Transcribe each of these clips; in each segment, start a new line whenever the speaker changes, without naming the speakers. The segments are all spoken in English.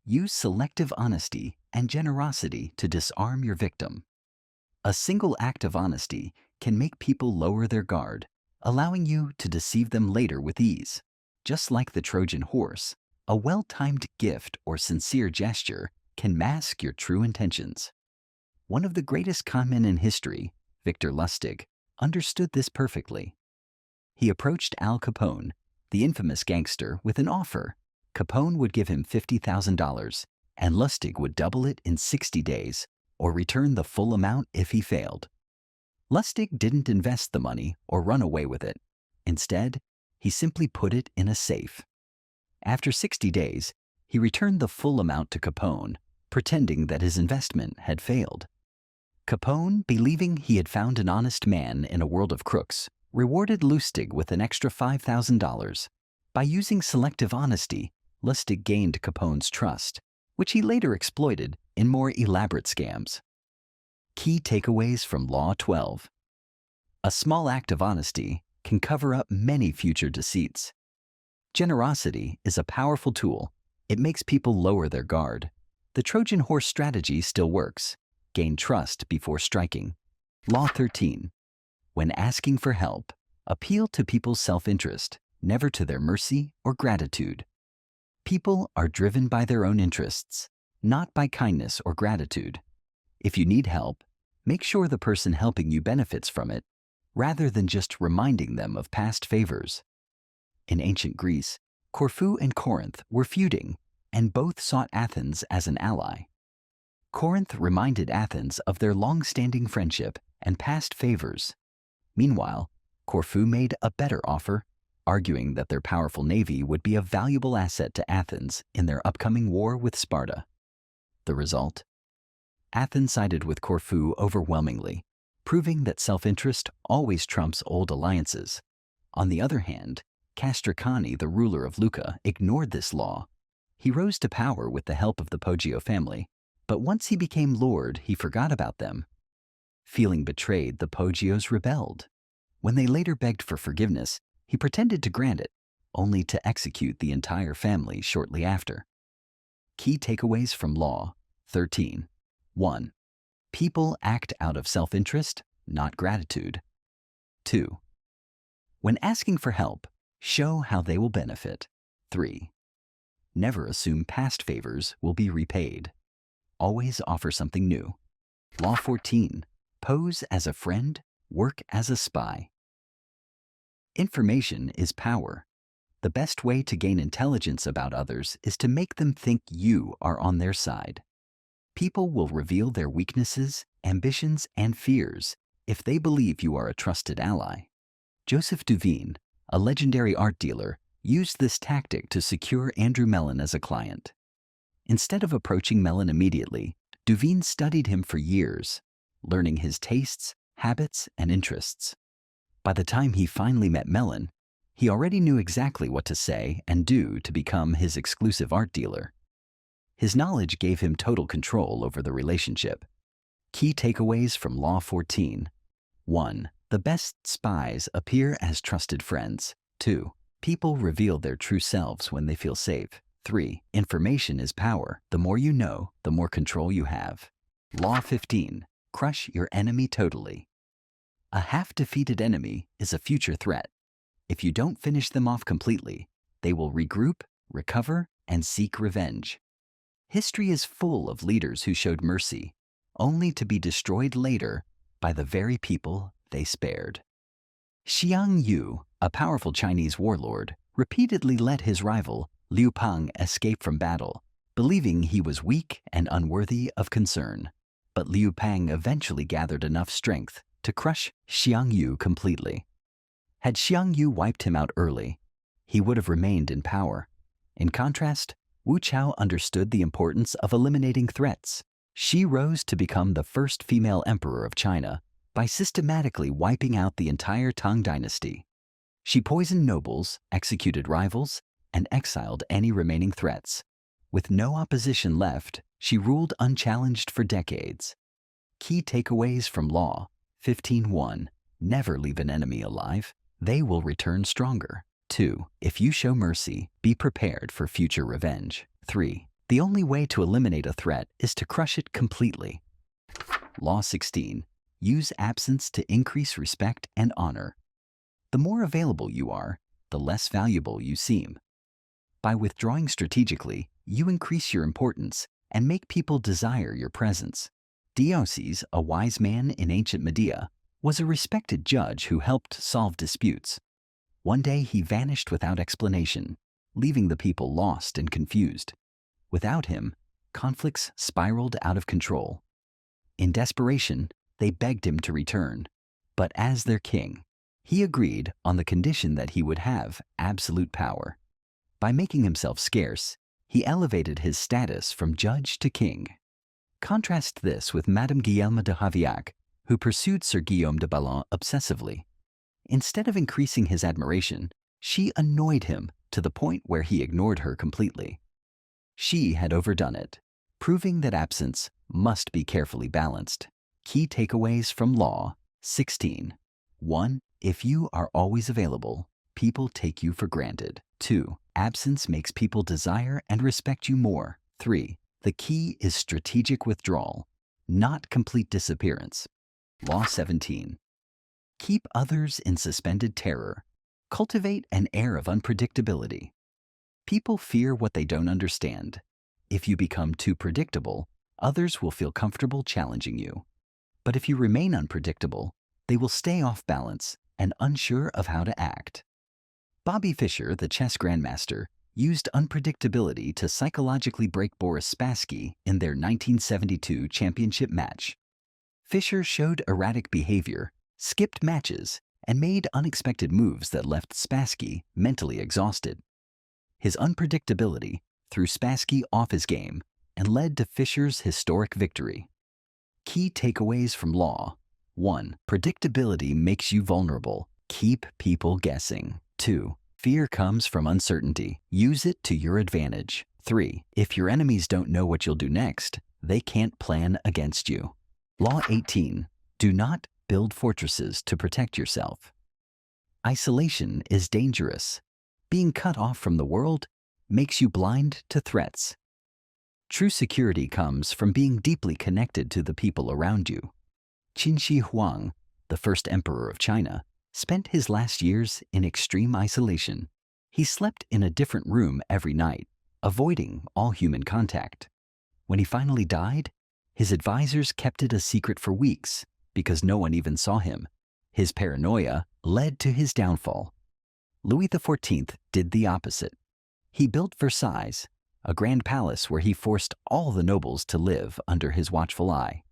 Use selective honesty and generosity to disarm your victim. A single act of honesty can make people lower their guard, allowing you to deceive them later with ease. Just like the Trojan horse, a well-timed gift or sincere gesture can mask your true intentions. One of the greatest conmen in history, Victor Lustig, understood this perfectly. He approached Al Capone, the infamous gangster, with an offer. Capone would give him $50,000, and Lustig would double it in 60 days, or return the full amount if he failed. Lustig didn't invest the money or run away with it. Instead, he simply put it in a safe. After 60 days, he returned the full amount to Capone, pretending that his investment had failed. Capone, believing he had found an honest man in a world of crooks, rewarded Lustig with an extra $5,000. By using selective honesty, Lustig gained Capone's trust, which he later exploited in more elaborate scams. Key takeaways from Law 12. A small act of honesty can cover up many future deceits. Generosity is a powerful tool. It makes people lower their guard. The Trojan horse strategy still works. Gain trust before striking. Law 13. When asking for help, appeal to people's self-interest, never to their mercy or gratitude. People are driven by their own interests, not by kindness or gratitude. If you need help, make sure the person helping you benefits from it, rather than just reminding them of past favors. In ancient Greece, Corfu and Corinth were feuding, and both sought Athens as an ally. Corinth reminded Athens of their long-standing friendship and past favors. Meanwhile, Corfu made a better offer, arguing that their powerful navy would be a valuable asset to Athens in their upcoming war with Sparta. The result? Athens sided with Corfu overwhelmingly, proving that self-interest always trumps old alliances. On the other hand, Castracani, the ruler of Lucca, ignored this law. He rose to power with the help of the Poggio family, but once he became lord, he forgot about them. Feeling betrayed, the Poggios rebelled. When they later begged for forgiveness, he pretended to grant it, only to execute the entire family shortly after. Key takeaways from Law 13. 1. People act out of self-interest, not gratitude. 2. When asking for help, show how they will benefit. 3. Never assume past favors will be repaid. Always offer something new. Law 14. Pose as a friend, work as a spy. Information is power. The best way to gain intelligence about others is to make them think you are on their side. People will reveal their weaknesses, ambitions, and fears if they believe you are a trusted ally. Joseph Duveen, a legendary art dealer, used this tactic to secure Andrew Mellon as a client. Instead of approaching Mellon immediately, Duveen studied him for years, learning his tastes, habits, and interests. By the time he finally met Mellon, he already knew exactly what to say and do to become his exclusive art dealer. His knowledge gave him total control over the relationship. Key takeaways from Law 14. 1. The best spies appear as trusted friends. 2. People reveal their true selves when they feel safe. 3. Information is power. The more you know, the more control you have. Law 15. Crush your enemy totally. A half-defeated enemy is a future threat. If you don't finish them off completely, they will regroup, recover, and seek revenge. History is full of leaders who showed mercy, only to be destroyed later by the very people they spared. Xiang Yu, a powerful Chinese warlord, repeatedly let his rival, Liu Pang, escape from battle, believing he was weak and unworthy of concern. But Liu Pang eventually gathered enough strength to crush Xiang Yu completely. Had Xiang Yu wiped him out early, he would have remained in power. In contrast, Wu Chao understood the importance of eliminating threats. She rose to become the first female emperor of China by systematically wiping out the entire Tang dynasty. She poisoned nobles, executed rivals, and exiled any remaining threats. With no opposition left, she ruled unchallenged for decades. Key takeaways from Law 15.1. Never leave an enemy alive. They will return stronger. 2. If you show mercy, be prepared for future revenge. 3. The only way to eliminate a threat is to crush it completely. Law 16. Use absence to increase respect and honor. The more available you are, the less valuable you seem. By withdrawing strategically, you increase your importance and make people desire your presence. Deioces, a wise man in ancient Media, was a respected judge who helped solve disputes. One day he vanished without explanation, leaving the people lost and confused. Without him, conflicts spiraled out of control. In desperation, they begged him to return, but as their king, he agreed on the condition that he would have absolute power. By making himself scarce, he elevated his status from judge to king. Contrast this with Madame Guillaume de Havillac, who pursued Sir Guillaume de Ballon obsessively. Instead of increasing his admiration, she annoyed him to the point where he ignored her completely. She had overdone it, proving that absence must be carefully balanced. Key takeaways from Law 16. 1. If you are always available, people take you for granted. 2. Absence makes people desire and respect you more. 3. The key is strategic withdrawal, not complete disappearance. Law 17. Keep others in suspended terror. Cultivate an air of unpredictability. People fear what they don't understand. If you become too predictable, others will feel comfortable challenging you. But if you remain unpredictable, they will stay off balance and unsure of how to act. Bobby Fischer, the chess grandmaster, used unpredictability to psychologically break Boris Spassky in their 1972 championship match. Fischer showed erratic behavior, skipped matches, and made unexpected moves that left Spassky mentally exhausted. His unpredictability threw Spassky off his game and led to Fischer's historic victory. Key takeaways from Law 1. Predictability makes you vulnerable. Keep people guessing. 2. Fear comes from uncertainty. Use it to your advantage. 3. If your enemies don't know what you'll do next, they can't plan against you. Law 18. Do not build fortresses to protect yourself. Isolation is dangerous. Being cut off from the world makes you blind to threats. True security comes from being deeply connected to the people around you. Qin Shi Huang, the first emperor of China, spent his last years in extreme isolation. He slept in a different room every night, avoiding all human contact. When he finally died, his advisors kept it a secret for weeks because no one even saw him. His paranoia led to his downfall. Louis XIV did the opposite. He built Versailles, a grand palace where he forced all the nobles to live under his watchful eye.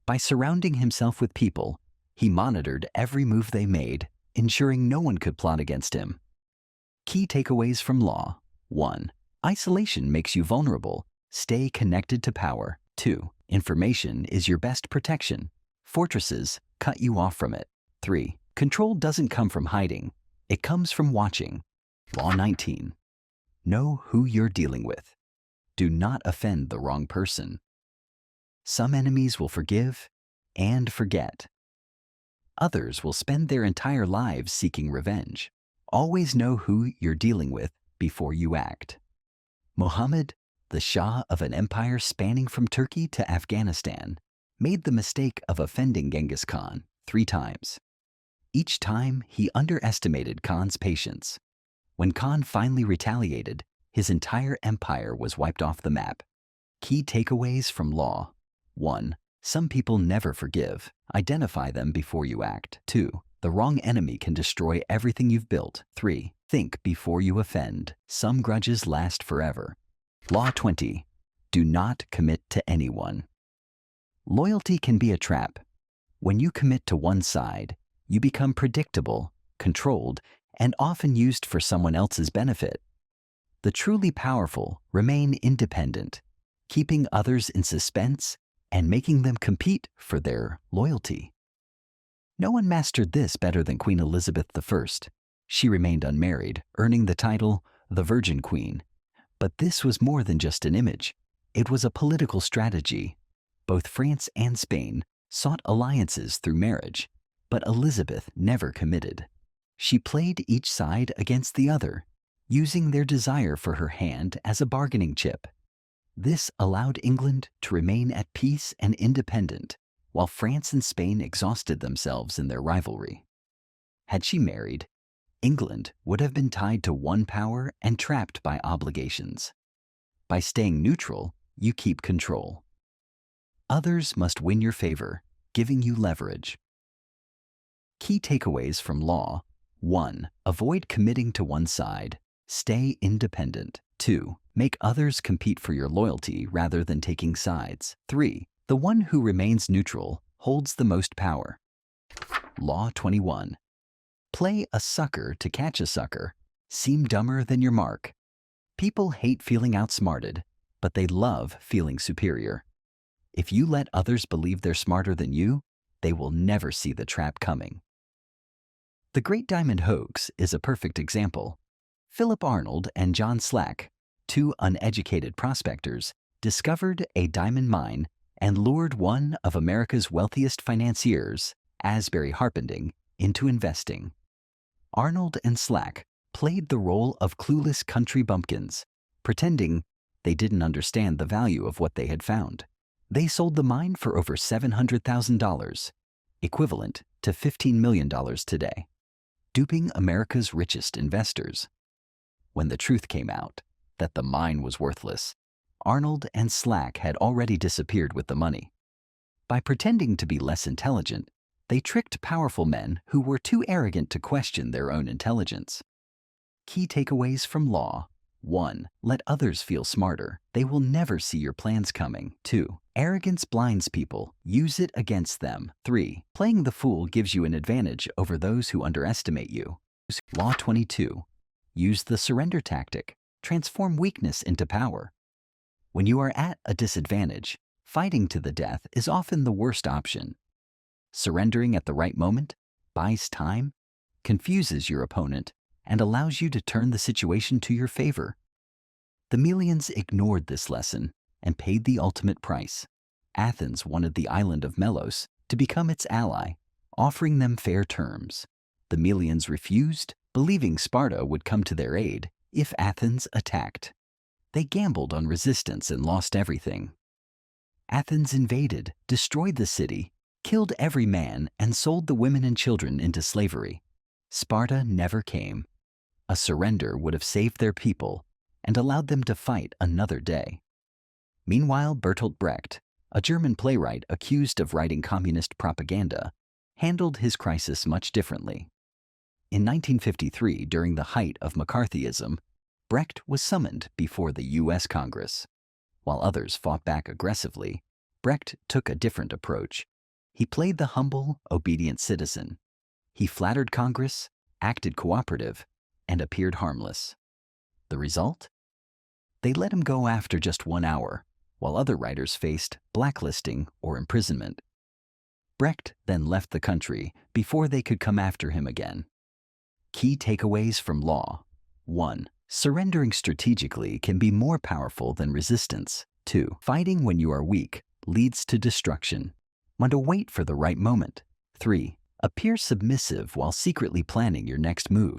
By surrounding himself with people, he monitored every move they made, ensuring no one could plot against him. Key takeaways from Law 1. Isolation makes you vulnerable. Stay connected to power. 2. Information is your best protection. Fortresses cut you off from it. 3. Control doesn't come from hiding. It comes from watching. Law 19. Know who you're dealing with. Do not offend the wrong person. Some enemies will forgive and forget. Others will spend their entire lives seeking revenge. Always know who you're dealing with before you act. Muhammad, the Shah of an empire spanning from Turkey to Afghanistan, made the mistake of offending Genghis Khan 3 times. Each time, he underestimated Khan's patience. When Khan finally retaliated, his entire empire was wiped off the map. Key takeaways from Law 1. Some people never forgive. Identify them before you act. 2. The wrong enemy can destroy everything you've built. 3. Think before you offend. Some grudges last forever. Law 20. Do not commit to anyone. Loyalty can be a trap. When you commit to one side, you become predictable, controlled, and often used for someone else's benefit. The truly powerful remain independent, keeping others in suspense and making them compete for their loyalty. No one mastered this better than Queen Elizabeth I. She remained unmarried, earning the title the Virgin Queen. But this was more than just an image. It was a political strategy. Both France and Spain sought alliances through marriage, but Elizabeth never committed. She played each side against the other, using their desire for her hand as a bargaining chip. This allowed England to remain at peace and independent, while France and Spain exhausted themselves in their rivalry. Had she married, England would have been tied to one power and trapped by obligations. By staying neutral, you keep control. Others must win your favor, giving you leverage. Key takeaways from law. 1. Avoid committing to one side. Stay independent. 2. Make others compete for your loyalty rather than taking sides. 3. The one who remains neutral holds the most power. Law 21. Play a sucker to catch a sucker. Seem dumber than your mark. People hate feeling outsmarted, but they love feeling superior. If you let others believe they're smarter than you, they will never see the trap coming. The Great Diamond Hoax is a perfect example. Philip Arnold and John Slack, two uneducated prospectors, discovered a diamond mine and lured one of America's wealthiest financiers, Asbury Harpending, into investing. Arnold and Slack played the role of clueless country bumpkins, pretending they didn't understand the value of what they had found. They sold the mine for over $700,000, equivalent to $15 million today, duping America's richest investors. When the truth came out that the mine was worthless, Arnold and Slack had already disappeared with the money. By pretending to be less intelligent, they tricked powerful men who were too arrogant to question their own intelligence. Key takeaways from law. 1. Let others feel smarter. They will never see your plans coming. 2. Arrogance blinds people. Use it against them. 3. Playing the fool gives you an advantage over those who underestimate you. Law 22. Use the surrender tactic. Transform weakness into power. When you are at a disadvantage, fighting to the death is often the worst option. Surrendering at the right moment buys time, confuses your opponent, and allows you to turn the situation to your favor. The Melians ignored this lesson and paid the ultimate price. Athens wanted the island of Melos to become its ally, offering them fair terms. The Melians refused, believing Sparta would come to their aid if Athens attacked. They gambled on resistance and lost everything. Athens invaded, destroyed the city, killed every man, and sold the women and children into slavery. Sparta never came. A surrender would have saved their people and allowed them to fight another day. Meanwhile, Bertolt Brecht, a German playwright accused of writing communist propaganda, handled his crisis much differently. In 1953, during the height of McCarthyism, Brecht was summoned before the U.S. Congress. While others fought back aggressively, Brecht took a different approach. He played the humble, obedient citizen. He flattered Congress, acted cooperative, and appeared harmless. The result? They let him go after just 1 hour, while other writers faced blacklisting or imprisonment. Brecht then left the country before they could come after him again. Key takeaways from law. 1. Surrendering strategically can be more powerful than resistance. 2. Fighting when you are weak leads to destruction. Want to wait for the right moment. 3. Appear submissive while secretly planning your next move.